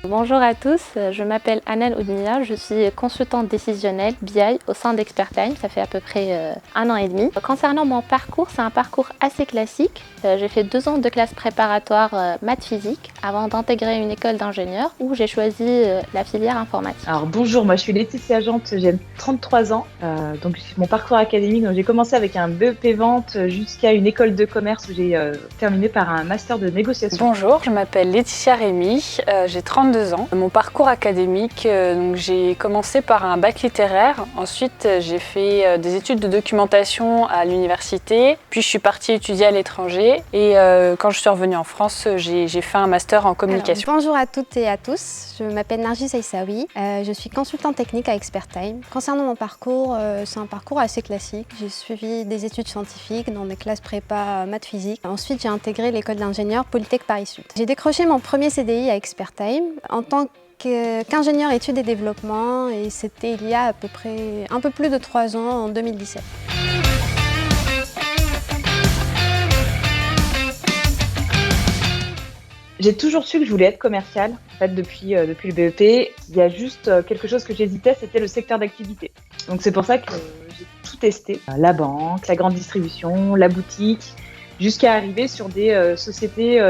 Bonjour à tous, je m'appelle Anel Oudnia, je suis consultante décisionnelle BI au sein d'Expertime, ça fait à peu près 1 an et demi. Concernant mon parcours, c'est un parcours assez classique. J'ai fait 2 ans de classe préparatoire maths physique avant d'intégrer une école d'ingénieur où j'ai choisi la filière informatique. Alors bonjour, moi je suis Laetitia Jante, j'ai 33 ans, donc mon parcours académique, donc j'ai commencé avec un BEP vente jusqu'à une école de commerce où j'ai terminé par un master de négociation. Bonjour, je m'appelle Laetitia Rémy, j'ai 32 ans. Mon parcours académique, donc j'ai commencé par un bac littéraire, ensuite j'ai fait des études de documentation à l'université, puis je suis partie étudier à l'étranger et quand je suis revenue en France, j'ai fait un master en communication. Alors, bonjour à toutes et à tous, je m'appelle Nargis Aissaoui, je suis consultante technique à Expertime. Concernant mon parcours, c'est un parcours assez classique. J'ai suivi des études scientifiques dans des classes prépa maths physique. Ensuite, j'ai intégré l'école d'ingénieur Polytech Paris Sud. J'ai décroché mon premier CDI à Expertime en tant qu'ingénieur études et développement et c'était il y a à peu près un peu plus de 3 ans, en 2017. J'ai toujours su que je voulais être commerciale, en fait, depuis le BEP. Il y a juste quelque chose que j'hésitais, c'était le secteur d'activité. Donc c'est pour ça que j'ai tout testé. La banque, la grande distribution, la boutique, jusqu'à arriver sur des sociétés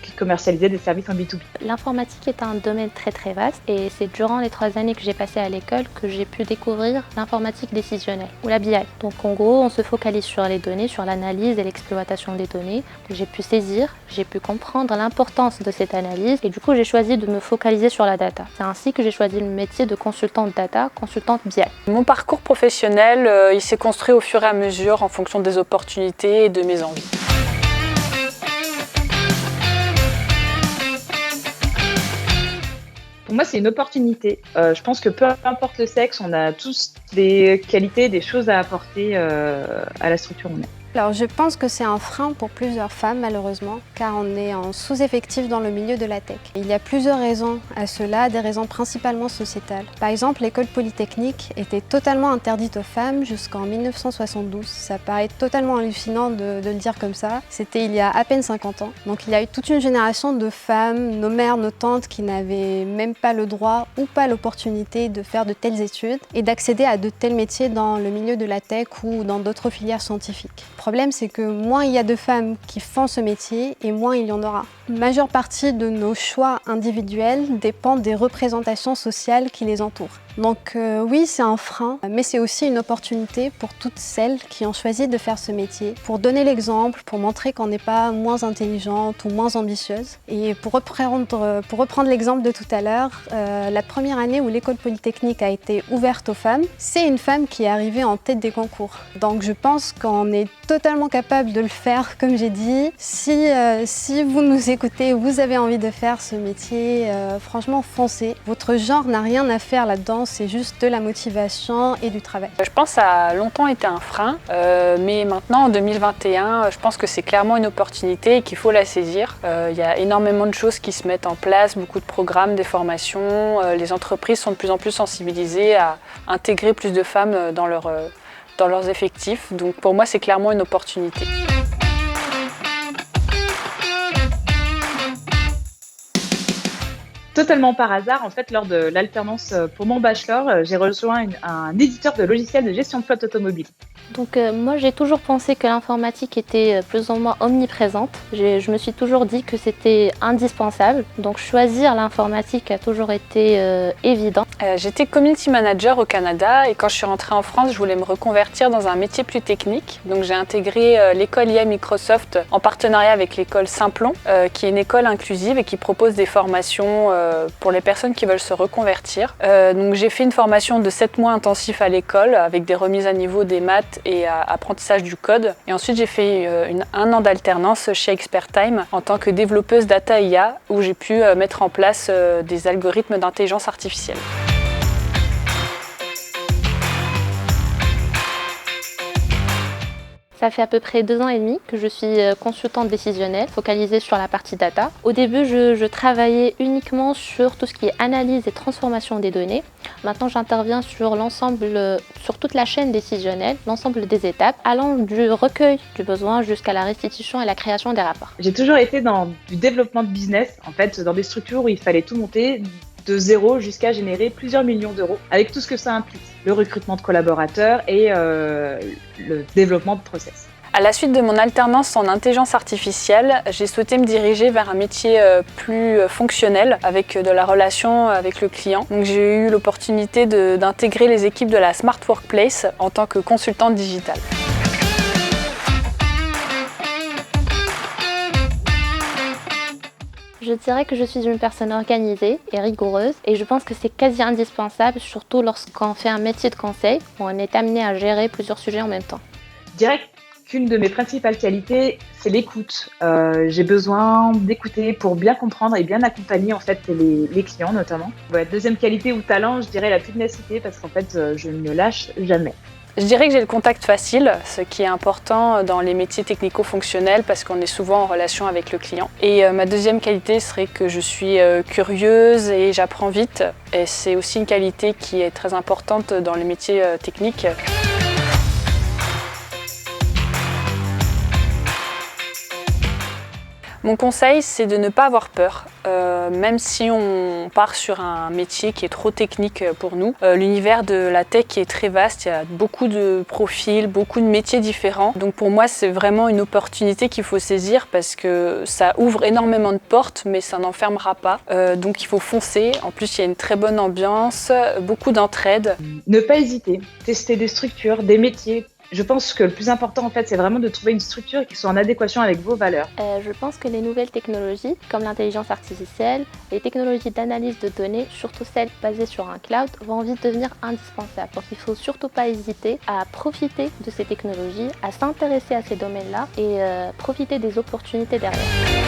qui commercialisaient des services en B2B. L'informatique est un domaine très vaste et c'est durant les 3 années que j'ai passées à l'école que j'ai pu découvrir l'informatique décisionnelle ou la BI. Donc en gros, on se focalise sur les données, sur l'analyse et l'exploitation des données. J'ai pu saisir, j'ai pu comprendre l'importance de cette analyse et du coup j'ai choisi de me focaliser sur la data. C'est ainsi que j'ai choisi le métier de consultante data, consultante BI. Mon parcours professionnel, il s'est construit au fur et à mesure en fonction des opportunités et de mes envies. Pour moi, c'est une opportunité. Je pense que peu importe le sexe, on a tous des qualités, des choses à apporter à la structure où on est. Alors je pense que c'est un frein pour plusieurs femmes malheureusement, car on est en sous-effectif dans le milieu de la tech. Il y a plusieurs raisons à cela, des raisons principalement sociétales. Par exemple, l'école polytechnique était totalement interdite aux femmes jusqu'en 1972. Ça paraît totalement hallucinant de le dire comme ça. C'était il y a à peine 50 ans. Donc il y a eu toute une génération de femmes, nos mères, nos tantes, qui n'avaient même pas le droit ou pas l'opportunité de faire de telles études et d'accéder à de tels métiers dans le milieu de la tech ou dans d'autres filières scientifiques. Le problème, c'est que moins il y a de femmes qui font ce métier et moins il y en aura. La majeure partie de nos choix individuels dépend des représentations sociales qui les entourent. Donc oui, c'est un frein, mais c'est aussi une opportunité pour toutes celles qui ont choisi de faire ce métier, pour donner l'exemple, pour montrer qu'on n'est pas moins intelligente ou moins ambitieuse. Et pour reprendre l'exemple de tout à l'heure, la première année où l'école polytechnique a été ouverte aux femmes, c'est une femme qui est arrivée en tête des concours. Donc je pense qu'on est totalement capable de le faire, comme j'ai dit. Si vous nous écoutez, vous avez envie de faire ce métier, franchement foncez. Votre genre n'a rien à faire là-dedans. C'est juste de la motivation et du travail. Je pense que ça a longtemps été un frein, mais maintenant en 2021, je pense que c'est clairement une opportunité et qu'il faut la saisir. Il y a énormément de choses qui se mettent en place, beaucoup de programmes, des formations. Les entreprises sont de plus en plus sensibilisées à intégrer plus de femmes dans leurs effectifs. Donc pour moi, c'est clairement une opportunité. Totalement par hasard, en fait, lors de l'alternance pour mon bachelor, j'ai rejoint un éditeur de logiciels de gestion de flotte automobile. Donc moi j'ai toujours pensé que l'informatique était plus ou moins omniprésente. Je me suis toujours dit que c'était indispensable. Donc choisir l'informatique a toujours été évident. J'étais community manager au Canada et quand je suis rentrée en France, je voulais me reconvertir dans un métier plus technique. Donc j'ai intégré l'école IA Microsoft en partenariat avec l'école Simplon, qui est une école inclusive et qui propose des formations pour les personnes qui veulent se reconvertir. Donc j'ai fait une formation de 7 mois intensif à l'école avec des remises à niveau des maths et apprentissage du code. Et ensuite j'ai fait 1 an d'alternance chez Expertime en tant que développeuse data IA où j'ai pu mettre en place des algorithmes d'intelligence artificielle. Ça fait à peu près 2 ans et demi que je suis consultante décisionnelle, focalisée sur la partie data. Au début, je travaillais uniquement sur tout ce qui est analyse et transformation des données. Maintenant, j'interviens sur l'ensemble, sur toute la chaîne décisionnelle, l'ensemble des étapes, allant du recueil du besoin jusqu'à la restitution et la création des rapports. J'ai toujours été dans du développement de business, en fait, dans des structures où il fallait tout monter de zéro jusqu'à générer plusieurs millions d'euros, avec tout ce que ça implique, le recrutement de collaborateurs et le développement de process. À la suite de mon alternance en intelligence artificielle, j'ai souhaité me diriger vers un métier plus fonctionnel avec de la relation avec le client. Donc j'ai eu l'opportunité d'intégrer les équipes de la Smart Workplace en tant que consultante digitale. Je dirais que je suis une personne organisée et rigoureuse et je pense que c'est quasi indispensable, surtout lorsqu'on fait un métier de conseil où on est amené à gérer plusieurs sujets en même temps. Je dirais qu'une de mes principales qualités, c'est l'écoute. J'ai besoin d'écouter pour bien comprendre et bien accompagner en fait les clients notamment. Deuxième qualité ou talent, je dirais la pugnacité parce qu'en fait, je ne me lâche jamais. Je dirais que j'ai le contact facile, ce qui est important dans les métiers technico-fonctionnels parce qu'on est souvent en relation avec le client. Et ma deuxième qualité serait que je suis curieuse et j'apprends vite. Et c'est aussi une qualité qui est très importante dans les métiers techniques. Mon conseil, c'est de ne pas avoir peur, même si on part sur un métier qui est trop technique pour nous. L'univers de la tech est très vaste, il y a beaucoup de profils, beaucoup de métiers différents. Donc pour moi, c'est vraiment une opportunité qu'il faut saisir parce que ça ouvre énormément de portes, mais ça n'en fermera pas. Donc il faut foncer. En plus, il y a une très bonne ambiance, beaucoup d'entraide. Ne pas hésiter, tester des structures, des métiers. Je pense que le plus important, en fait, c'est vraiment de trouver une structure qui soit en adéquation avec vos valeurs. Je pense que les nouvelles technologies, comme l'intelligence artificielle, les technologies d'analyse de données, surtout celles basées sur un cloud, vont vite devenir indispensables. Donc il ne faut surtout pas hésiter à profiter de ces technologies, à s'intéresser à ces domaines-là et profiter des opportunités derrière.